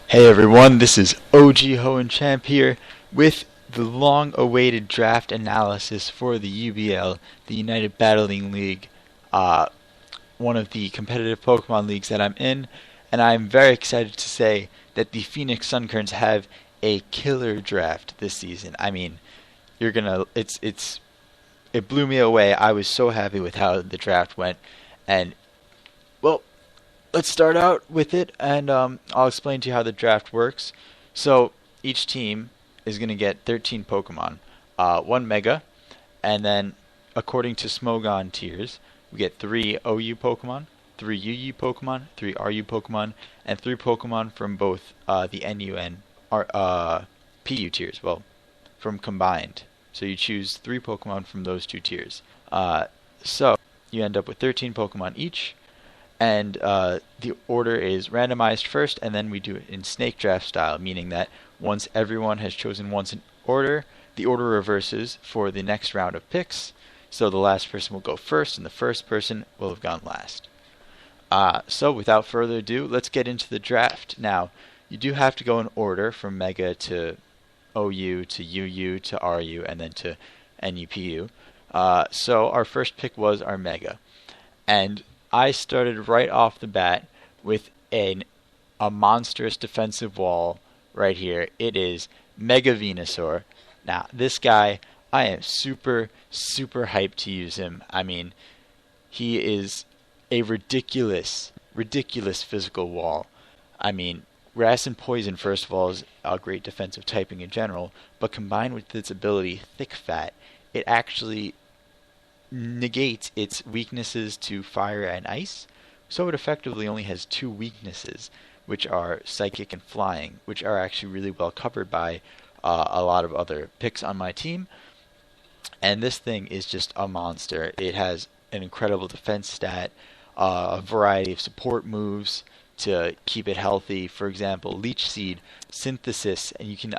Hey everyone, this is OG Hoenn Champ here with the long-awaited draft analysis for the UBL, the United Battling League, one of the competitive Pokemon leagues that I'm in, and I'm very excited to say that the Phoenix Sunkerns have a killer draft this season. I mean, it blew me away. I was so happy with how the draft went, and well, let's start out with it, and I'll explain to you how the draft works. So each team is going to get 13 Pokemon, 1 Mega, and then according to Smogon tiers, we get 3 OU Pokemon, 3 UU Pokemon, 3 RU Pokemon, and 3 Pokemon from both the NU and PU tiers, well, from combined. So you choose 3 Pokemon from those 2 tiers. So you end up with 13 Pokemon each. And the order is randomized first, and then we do it in snake draft style, meaning that once everyone has chosen once in order, the order reverses for the next round of picks. So the last person will go first, and the first person will have gone last. So without further ado, let's get into the draft. Now, you do have to go in order from Mega to OU to UU to RU, and then to NUPU. So our first pick was our Mega. And I started right off the bat with a monstrous defensive wall right here. It is Mega Venusaur. Now, this guy, I am super, super hyped to use him. I mean, he is a ridiculous physical wall. I mean, Grass and Poison, first of all, is a great defensive typing in general, but combined with its ability, Thick Fat, it actually negates its weaknesses to fire and ice, so it effectively only has 2 weaknesses, which are Psychic and Flying, which are actually really well covered by a lot of other picks on my team. And this thing is just a monster. It has an incredible defense stat, a variety of support moves to keep it healthy. For example, Leech Seed, Synthesis, and you can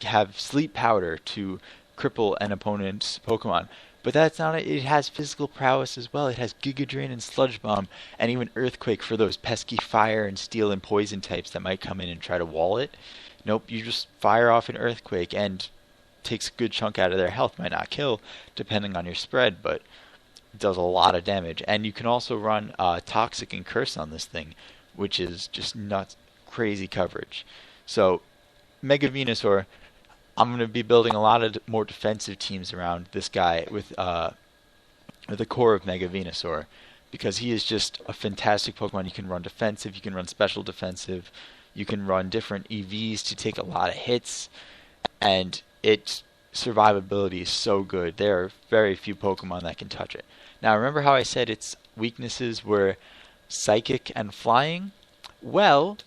have Sleep Powder to cripple an opponent's Pokemon. But that's not it. It has physical prowess as well. It has Giga Drain and Sludge Bomb, and even Earthquake for those pesky fire and steel and poison types that might come in and try to wall it. Nope, you just fire off an Earthquake and takes a good chunk out of their health. Might not kill, depending on your spread, but it does a lot of damage. And you can also run Toxic and Curse on this thing, which is just nuts, crazy coverage. So, Mega Venusaur, I'm going to be building a lot of more defensive teams around this guy with the core of Mega Venusaur, because he is just a fantastic Pokemon. You can run defensive, you can run special defensive, you can run different EVs to take a lot of hits, and its survivability is so good. There are very few Pokemon that can touch it. Now, remember how I said its weaknesses were Psychic and Flying? Well,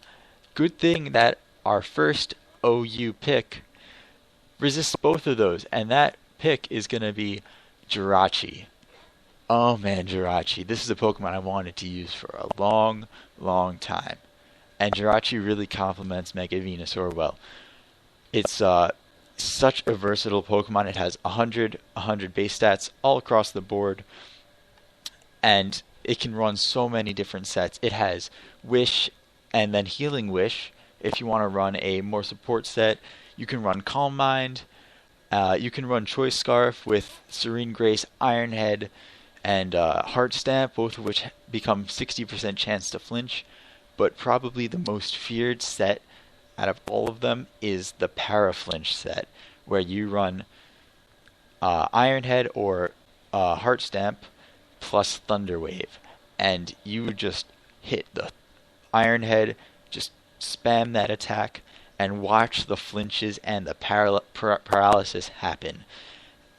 good thing that our first OU pick resists both of those, and that pick is going to be Jirachi. Oh man, Jirachi. This is a Pokemon I wanted to use for a long, long time. And Jirachi really complements Mega Venusaur well. It's such a versatile Pokemon. It has 100 base stats all across the board, and it can run so many different sets. It has Wish and then Healing Wish if you want to run a more support set. You can run Calm Mind, you can run Choice Scarf with Serene Grace, Iron Head, and Heart Stamp, both of which become 60% chance to flinch. But probably the most feared set out of all of them is the Para-Flinch set, where you run Iron Head or Heart Stamp plus Thunder Wave, and you just hit the Iron Head, just spam that attack, and watch the flinches and the paralysis happen.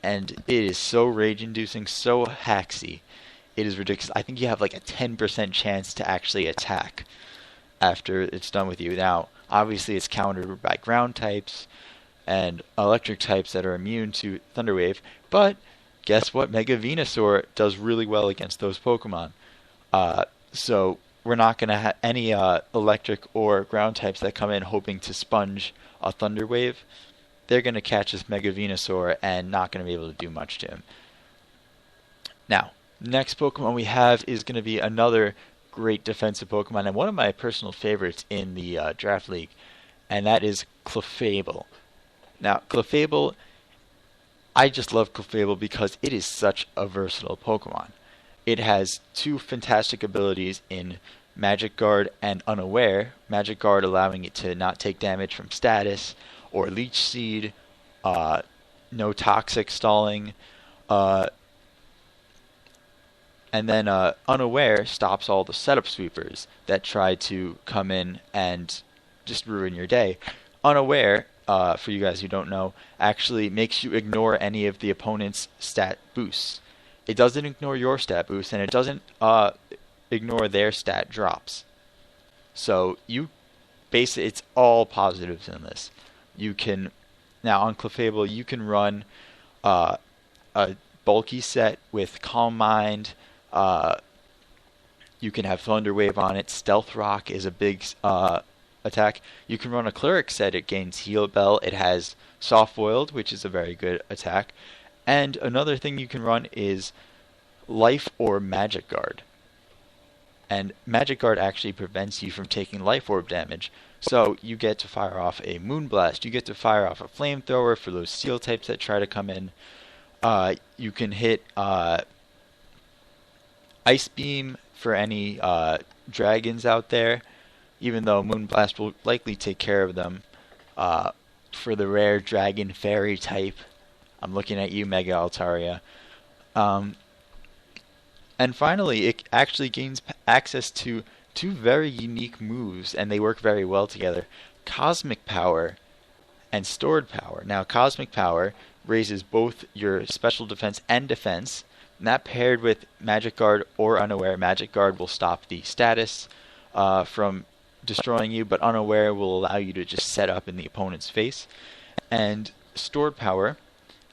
And it is so rage-inducing, so hacksy. It is ridiculous. I think you have like a 10% chance to actually attack after it's done with you. Now, obviously it's countered by ground types and electric types that are immune to Thunder Wave, but guess what? Mega Venusaur does really well against those Pokemon. So we're not going to have any electric or ground types that come in hoping to sponge a Thunder Wave. They're going to catch this Mega Venusaur and not going to be able to do much to him. Now, next Pokemon we have is going to be another great defensive Pokemon, and one of my personal favorites in the Draft League, and that is Clefable. Now, Clefable, I just love Clefable because it is such a versatile Pokemon. It has two fantastic abilities in Magic Guard and Unaware. Magic Guard allowing it to not take damage from status or Leech Seed, no toxic stalling, and then Unaware stops all the setup sweepers that try to come in and just ruin your day. Unaware, for you guys who don't know, actually makes you ignore any of the opponent's stat boosts. It doesn't ignore your stat boosts, and it doesn't ignore their stat drops. So it's all positives in this. You can now on Clefable you can run a bulky set with Calm Mind. You can have Thunder Wave on it. Stealth Rock is a big attack. You can run a Cleric set. It gains Heal Bell. It has Soft Boiled, which is a very good attack. And another thing you can run is Life or Magic Guard. And Magic Guard actually prevents you from taking Life Orb damage. So you get to fire off a Moonblast. You get to fire off a Flamethrower for those Steel types that try to come in. You can hit Ice Beam for any dragons out there, even though Moonblast will likely take care of them. For the rare Dragon Fairy type, I'm looking at you, Mega Altaria. And finally, it actually gains access to two very unique moves, and they work very well together. Cosmic Power and Stored Power. Now, Cosmic Power raises both your special defense and defense, and that paired with Magic Guard or Unaware. Magic Guard will stop the status from destroying you, but Unaware will allow you to just set up in the opponent's face. And Stored Power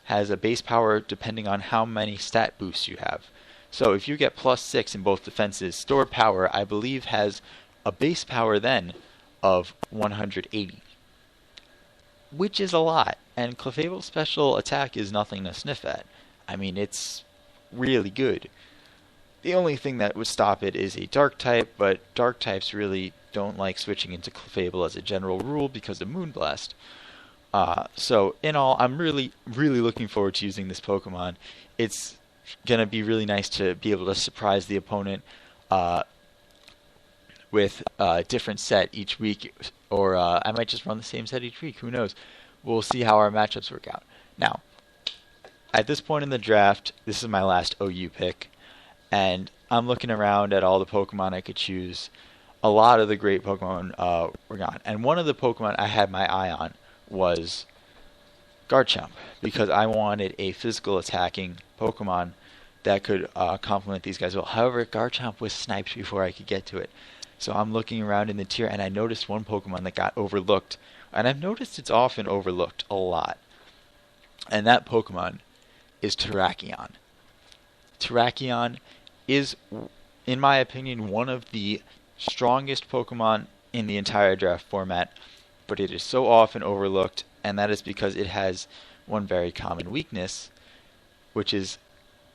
has a base power depending on how many stat boosts you have. So if you get +6 in both defenses, Stored Power, I believe, has a base power then of 180, which is a lot. And Clefable's special attack is nothing to sniff at. I mean, it's really good. The only thing that would stop it is a Dark type, but Dark types really don't like switching into Clefable as a general rule because of Moonblast. So in all, I'm really looking forward to using this Pokemon. It's gonna be really nice to be able to surprise the opponent with a different set each week, or I might just run the same set each week. Who knows? We'll see how our matchups work out. Now, at this point in the draft, this is my last OU pick, and I'm looking around at all the Pokemon I could choose. A lot of the great Pokemon were gone, and one of the Pokemon I had my eye on was Garchomp, because I wanted a physical attacking Pokemon that could complement these guys well. However, Garchomp was sniped before I could get to it. So I'm looking around in the tier, and I noticed one Pokemon that got overlooked. And I've noticed it's often overlooked a lot. And that Pokemon is Terrakion. Terrakion is, in my opinion, one of the strongest Pokemon in the entire draft format, but it is so often overlooked, and that is because it has one very common weakness, which is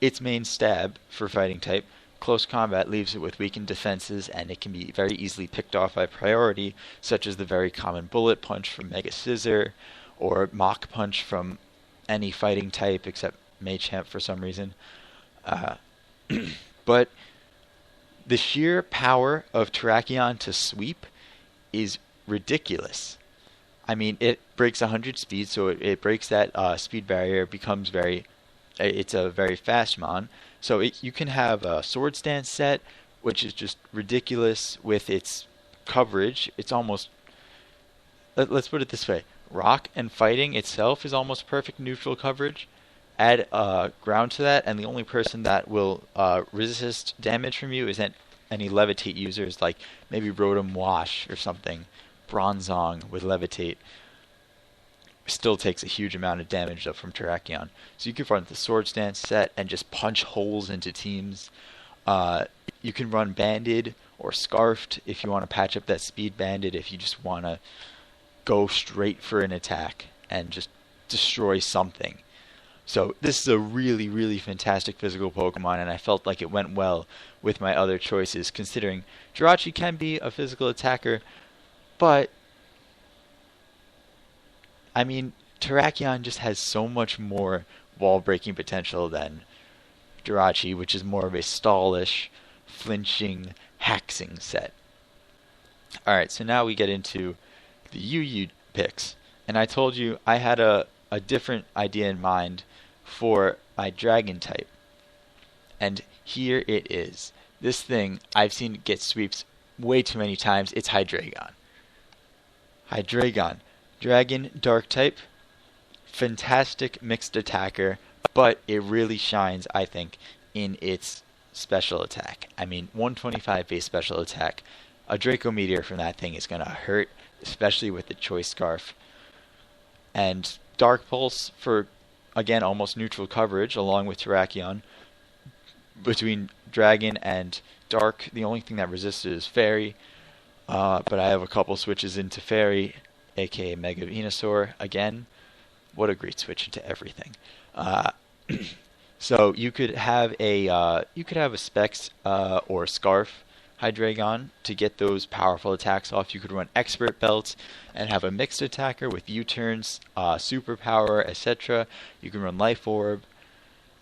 its main stab for fighting type. Close combat leaves it with weakened defenses, and it can be very easily picked off by priority, such as the very common Bullet Punch from Mega Scissor, or Mach Punch from any fighting type except Medicham for some reason. But the sheer power of Terrakion to sweep is ridiculous. I mean, it breaks 100 speed, so it breaks that speed barrier, becomes it's a very fast mon. So you can have a Sword Stance set, which is just ridiculous with its coverage. It's almost, let's put it this way, Rock and Fighting itself is almost perfect neutral coverage. Add ground to that, and the only person that will resist damage from you is any Levitate users, like maybe Rotom Wash or something. Bronzong with Levitate still takes a huge amount of damage though from Terrakion. So you can run the Sword Stance set and just punch holes into teams. You can run Banded or Scarfed if you want to patch up that speed. Banded if you just want to go straight for an attack and just destroy something. So this is a really, really fantastic physical Pokemon, and I felt like it went well with my other choices, considering Jirachi can be a physical attacker, but I mean, Terrakion just has so much more wall-breaking potential than Jirachi, which is more of a stallish, flinching, hexing set. Alright, so now we get into the UU picks, and I told you I had a different idea in mind for my dragon type, and here it is. This thing, I've seen it get sweeps way too many times. It's Hydreigon. Dragon dark type, fantastic mixed attacker, but it really shines, I think, in its special attack. I mean, 125 base special attack. A Draco Meteor from that thing is going to hurt, especially with the Choice Scarf. And Dark Pulse for, again, almost neutral coverage, along with Terrakion. Between Dragon and Dark, the only thing that resists it is Fairy. But I have a couple switches into Fairy, aka Mega Venusaur. Again, what a great switch into everything. So you could have a Specs or Scarf Hydreigon to get those powerful attacks off. You could run Expert Belt and have a mixed attacker with U-turns, Superpower, etc. You can run Life Orb.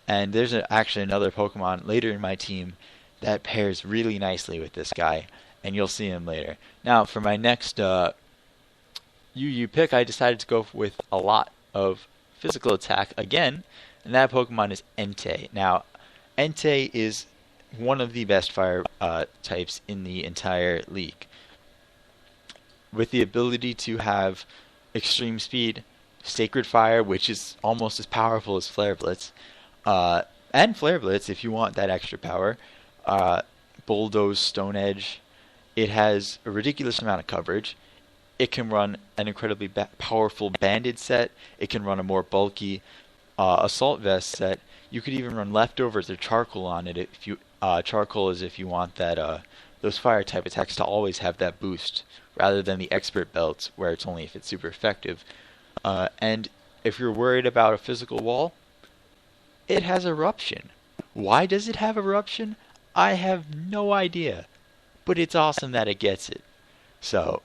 And there's actually another Pokemon later in my team that pairs really nicely with this guy, and you'll see him later. Now, for my next UU pick, I decided to go with a lot of physical attack again, and that Pokemon is Entei. Now, Entei is one of the best fire types in the entire league, with the ability to have extreme speed, Sacred Fire, which is almost as powerful as Flare Blitz, and Flare Blitz if you want that extra power, Bulldoze, Stone Edge. It has a ridiculous amount of coverage. It can run an incredibly powerful Banded set. It can run a more bulky Assault Vest set. You could even run Leftovers or Charcoal on it. If you Charcoal is if you want that those fire type attacks to always have that boost, rather than the Expert Belt where it's only if it's super effective. And if you're worried about a physical wall, it has Eruption. Why does it have Eruption? I have no idea, but it's awesome that it gets it. So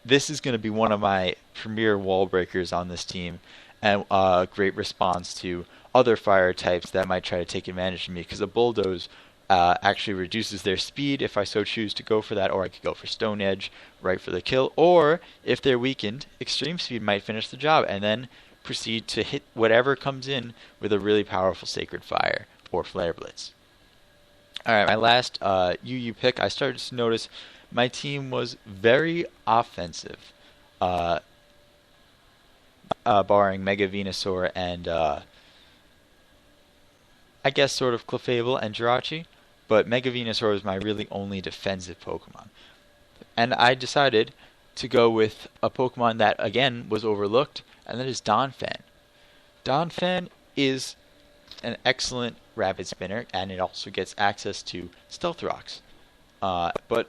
this is going to be one of my premier wall breakers on this team, and a great response to other fire types that might try to take advantage of me, because a Bulldoze actually reduces their speed if I so choose to go for that, or I could go for Stone Edge right for the kill, or if they're weakened, Extreme Speed might finish the job, and then proceed to hit whatever comes in with a really powerful Sacred Fire or Flare Blitz. Alright, my last UU pick, I started to notice my team was very offensive, barring Mega Venusaur and I guess sort of Clefable and Jirachi, but Mega Venusaur was my really only defensive Pokemon. And I decided to go with a Pokemon that, again, was overlooked, and that is Dontphan. Dontphan is an excellent Rapid Spinner, and it also gets access to Stealth Rocks. But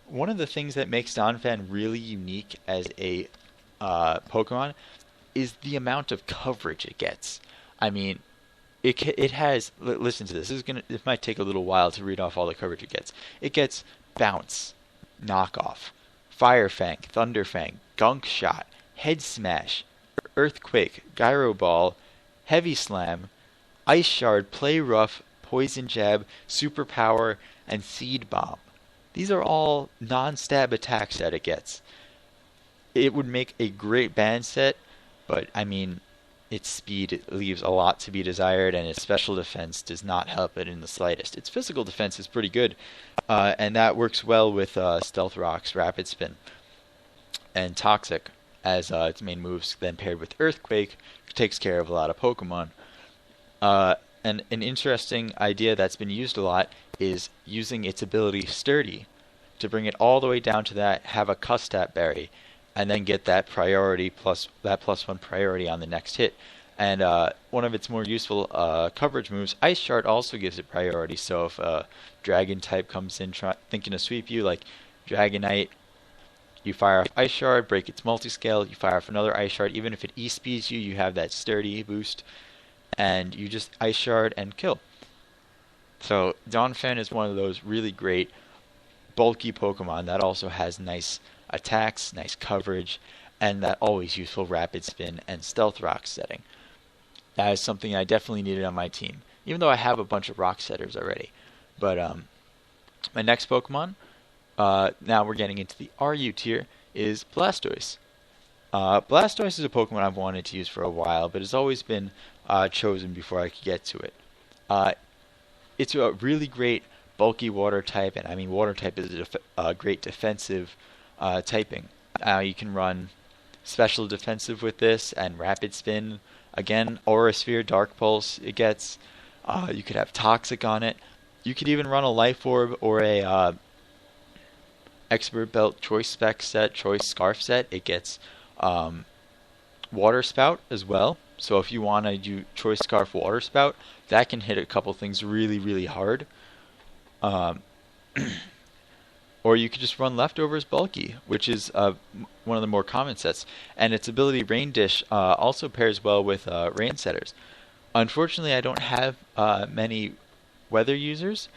one of the things that makes Dontphan really unique as a Pokemon is the amount of coverage it gets. I mean, it has, listen to this, it might take a little while to read off all the coverage it gets. It gets Bounce, Knockoff, Fire Fang, Thunder Fang, Gunk Shot, Head Smash, Earthquake, Gyro Ball, Heavy Slam, Ice Shard, Play Rough, Poison Jab, Superpower, and Seed Bomb. These are all non-stab attacks that it gets. It would make a great band set, but I mean, its speed leaves a lot to be desired, and its special defense does not help it in the slightest. Its physical defense is pretty good, and that works well with Stealth Rocks, Rapid Spin, and Toxic as its main moves, then paired with Earthquake, which takes care of a lot of Pokemon. And an interesting idea that's been used a lot is using its ability Sturdy to bring it all the way down to that, have a Custat Berry, and then get that priority plus +1 priority on the next hit. And one of its more useful coverage moves, Ice Shard, also gives it priority. So if a Dragon type comes in thinking to sweep you, like Dragonite, you fire off Ice Shard, break its multi-scale, you fire off another Ice Shard. Even if it E-speeds you, you have that sturdy boost, and you just Ice Shard and kill. So Donphan is one of those really great bulky Pokemon that also has nice attacks, nice coverage, and that always useful Rapid Spin and Stealth Rock setting. That is something I definitely needed on my team, even though I have a bunch of Rock Setters already. But my next Pokemon, now we're getting into the RU tier, is Blastoise. Blastoise is a Pokemon I've wanted to use for a while, but it's always been chosen before I could get to it. It's a really great bulky water type, and I mean water type is a great defensive typing. You can run special defensive with this and rapid spin. Again, Aura Sphere, Dark Pulse it gets. You could have Toxic on it. You could even run a Life Orb or a Expert Belt Choice Spec set, Choice Scarf set. It gets Water Spout as well. So if you want to do Choice Scarf Water Spout, that can hit a couple things really, really hard. Or you could just run Leftovers Bulky, which is one of the more common sets. And its ability Rain Dish also pairs well with Rain Setters. Unfortunately, I don't have many weather users,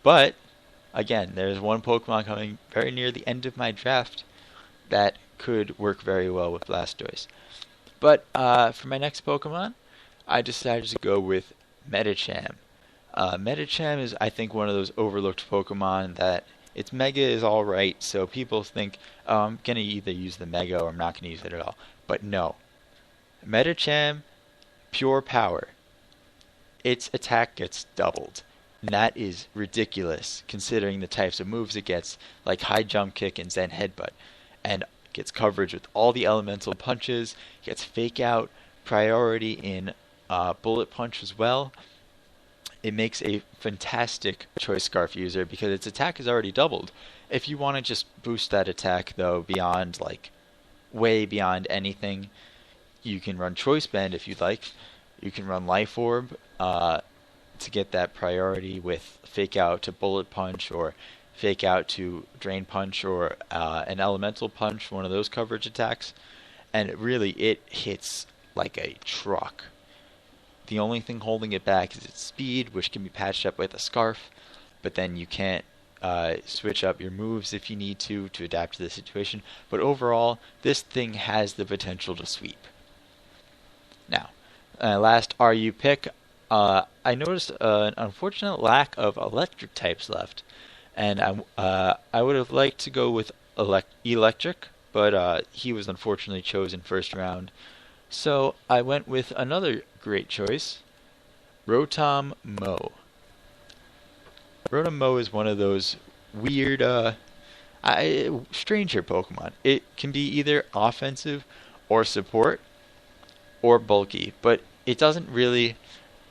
but again, there's one Pokemon coming very near the end of my draft that could work very well with Blastoise. But for my next Pokemon, I decided to go with Medicham. Medicham is, I think, one of those overlooked Pokemon that its Mega is alright, so people think, oh, I'm going to either use the Mega or I'm not going to use it at all. But no. Medicham, pure power. Its attack gets doubled. And that is ridiculous, considering the types of moves it gets, like High Jump Kick and Zen Headbutt. And gets coverage with all the elemental punches, gets Fake Out, priority in Bullet Punch as well. It makes a fantastic Choice Scarf user because its attack is already doubled. If you want to just boost that attack, though, beyond, like, way beyond anything, you can run Choice Band if you'd like. You can run Life Orb to get that priority with Fake Out to Bullet Punch, or Fake Out to Drain Punch, or an Elemental Punch, one of those coverage attacks. And it hits like a truck. The only thing holding it back is its speed, which can be patched up with a Scarf, but then you can't switch up your moves if you need to adapt to the situation. But overall, this thing has the potential to sweep. Now, last RU pick, I noticed an unfortunate lack of electric types left, and I would have liked to go with electric, but he was unfortunately chosen first round. So I went with another great choice, Rotom Mow. Rotom Mow is one of those weird, stranger Pokemon. It can be either offensive or support or bulky, but it doesn't really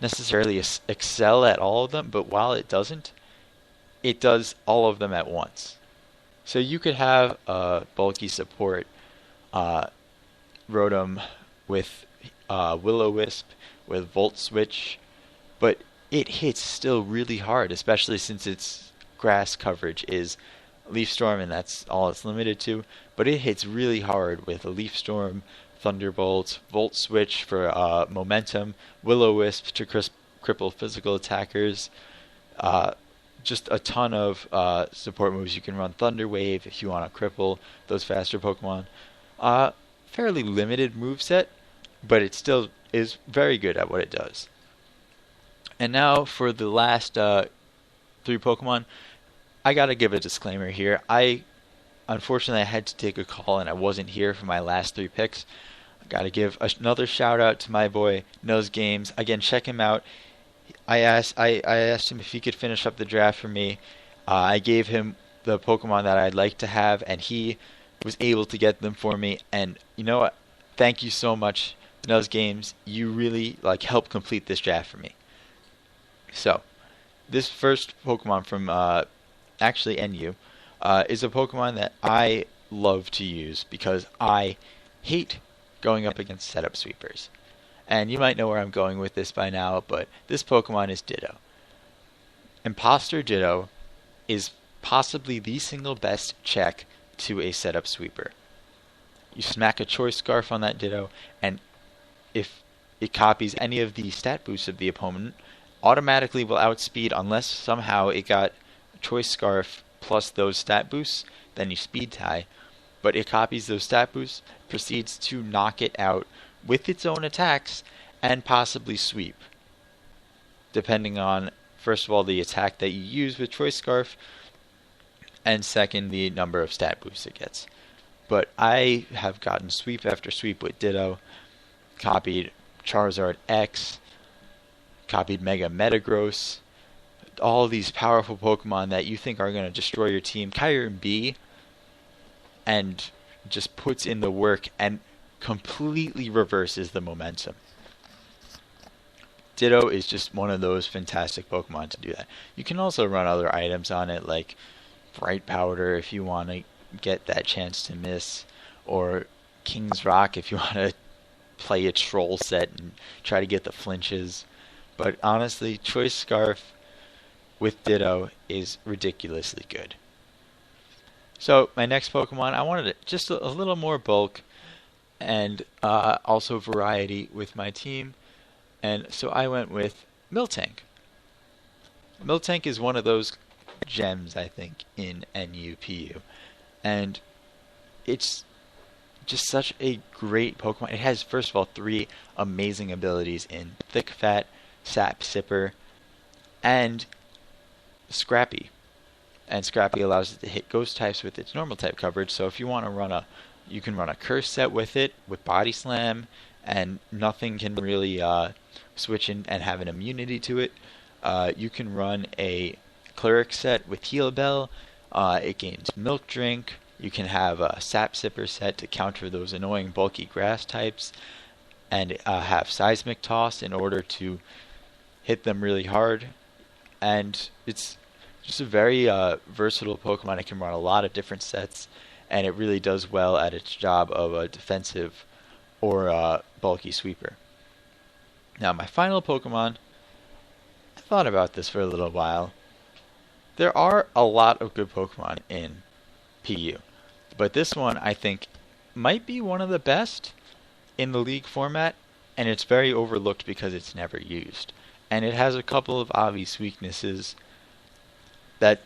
necessarily excel at all of them, but while it doesn't, it does all of them at once. So you could have a bulky support Rotom with Will-O-Wisp, with Volt Switch, but it hits still really hard, especially since its grass coverage is Leaf Storm, and that's all it's limited to. But it hits really hard with a Leaf Storm, Thunderbolt, Volt Switch for momentum, Will-O-Wisp to cripple physical attackers. Just a ton of support moves. You can run Thunder Wave if you want to cripple those faster Pokemon. Fairly limited moveset, but it still is very good at what it does. And now for the last three Pokemon, I gotta give a disclaimer here. Unfortunately, I had to take a call and I wasn't here for my last three picks. I gotta give another shout out to my boy Nuz Games. Again, check him out. I asked him if he could finish up the draft for me. I gave him the Pokemon that I'd like to have, and he was able to get them for me. And you know what? Thank you so much, Nuz Games. You really helped complete this draft for me. So, this first Pokemon from actually NU is a Pokemon that I love to use because I hate going up against setup sweepers. And you might know where I'm going with this by now, but this Pokemon is Ditto. Imposter Ditto is possibly the single best check to a setup sweeper. You smack a Choice Scarf on that Ditto, and if it copies any of the stat boosts of the opponent, automatically will outspeed unless somehow it got Choice Scarf plus those stat boosts, then you speed tie. But it copies those stat boosts, proceeds to knock it out with its own attacks, and possibly sweep. Depending on, first of all, the attack that you use with Choice Scarf, and second, the number of stat boosts it gets. But I have gotten sweep after sweep with Ditto, copied Charizard X, copied Mega Metagross, all these powerful Pokemon that you think are going to destroy your team. Kyurem B, and just puts in the work and completely reverses the momentum. Ditto is just one of those fantastic Pokemon to do that. You can also run other items on it, like Bright Powder if you want to get that chance to miss, or King's Rock if you want to play a troll set and try to get the flinches. But honestly, Choice Scarf with Ditto is ridiculously good. So my next Pokemon, I wanted just a little more bulk and also variety with my team, and so I went with Miltank. Miltank is one of those gems, I think, in NUPU, and it's just such a great Pokemon. It has, first of all, 3 amazing abilities in Thick Fat, Sap Sipper, and Scrappy. And Scrappy allows it to hit ghost types with its normal type coverage, so if you want to run you can run a curse set with it, with Body Slam, and nothing can really switch in and have an immunity to it. You can run a Cleric set with Heal Bell, it gains Milk Drink. You can have a Sap Sipper set to counter those annoying bulky grass types, and have Seismic Toss in order to hit them really hard. And it's just a very versatile Pokemon. It can run a lot of different sets, and it really does well at its job of a defensive or bulky sweeper. Now, my final Pokemon, I thought about this for a little while. There are a lot of good Pokemon in PU, but this one I think might be one of the best in the league format, and it's very overlooked because it's never used. And it has a couple of obvious weaknesses that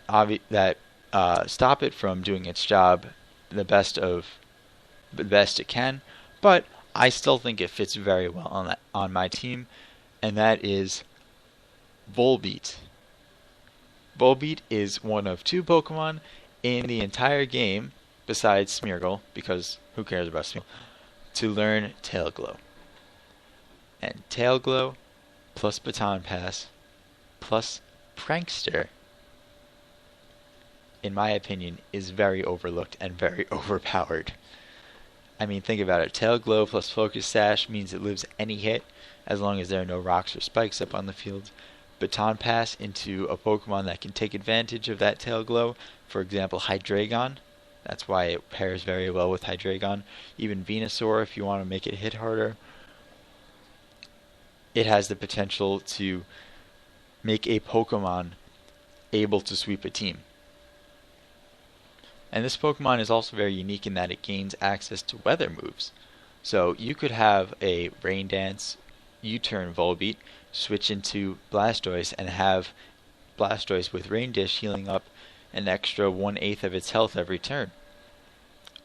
stop it from doing its job the best it can, but I still think it fits very well on my team, and that is Volbeat. Volbeat is one of 2 Pokemon in the entire game, besides Smeargle, because who cares about Smeargle, to learn Tail Glow. And Tail Glow plus Baton Pass plus Prankster, in my opinion, is very overlooked and very overpowered. I mean, think about it. Tail Glow plus Focus Sash means it lives any hit, as long as there are no rocks or spikes up on the field. Baton Pass into a Pokemon that can take advantage of that Tail Glow. For example, Hydreigon. That's why it pairs very well with Hydreigon. Even Venusaur, if you want to make it hit harder. It has the potential to make a Pokemon able to sweep a team. And this Pokemon is also very unique in that it gains access to weather moves. So you could have a Rain Dance, U-turn Volbeat, switch into Blastoise, and have Blastoise with Rain Dish healing up an extra 1/8 of its health every turn.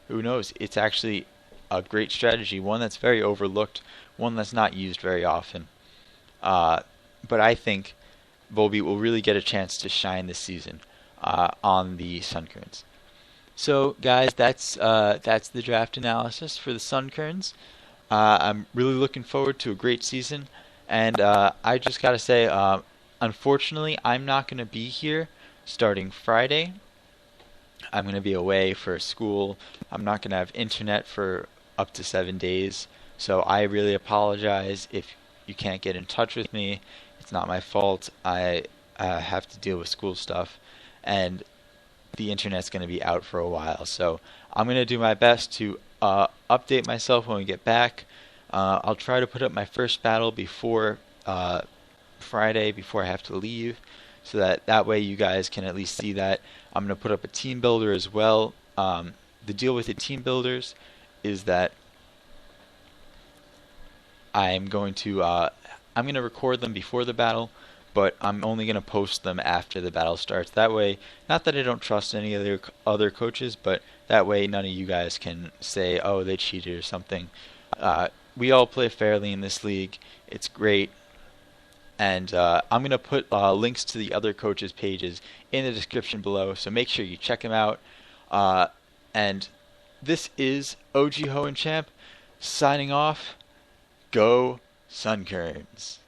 Who knows? It's actually a great strategy, one that's very overlooked, one that's not used very often. But I think Volbeat will really get a chance to shine this season on the Sunkerns. So, guys, that's the draft analysis for the Sunkerns. I'm really looking forward to a great season, and I just gotta say, unfortunately, I'm not gonna be here starting Friday. I'm gonna be away for school. I'm not gonna have internet for up to 7 days, so I really apologize if you can't get in touch with me. It's not my fault. I have to deal with school stuff, and the internet's going to be out for a while. So I'm going to do my best to update myself when we get back. I'll try to put up my first battle before Friday, before I have to leave, so that way you guys can at least see that. I'm going to put up a team builder as well. The deal with the team builders is that I'm going to record them before the battle, but I'm only going to post them after the battle starts. That way, not that I don't trust any other coaches, but that way none of you guys can say, oh, they cheated or something. We all play fairly in this league. It's great. And I'm going to put links to the other coaches' pages in the description below, so make sure you check them out. And this is OG Hoenn Champ signing off. Go Sunkerns.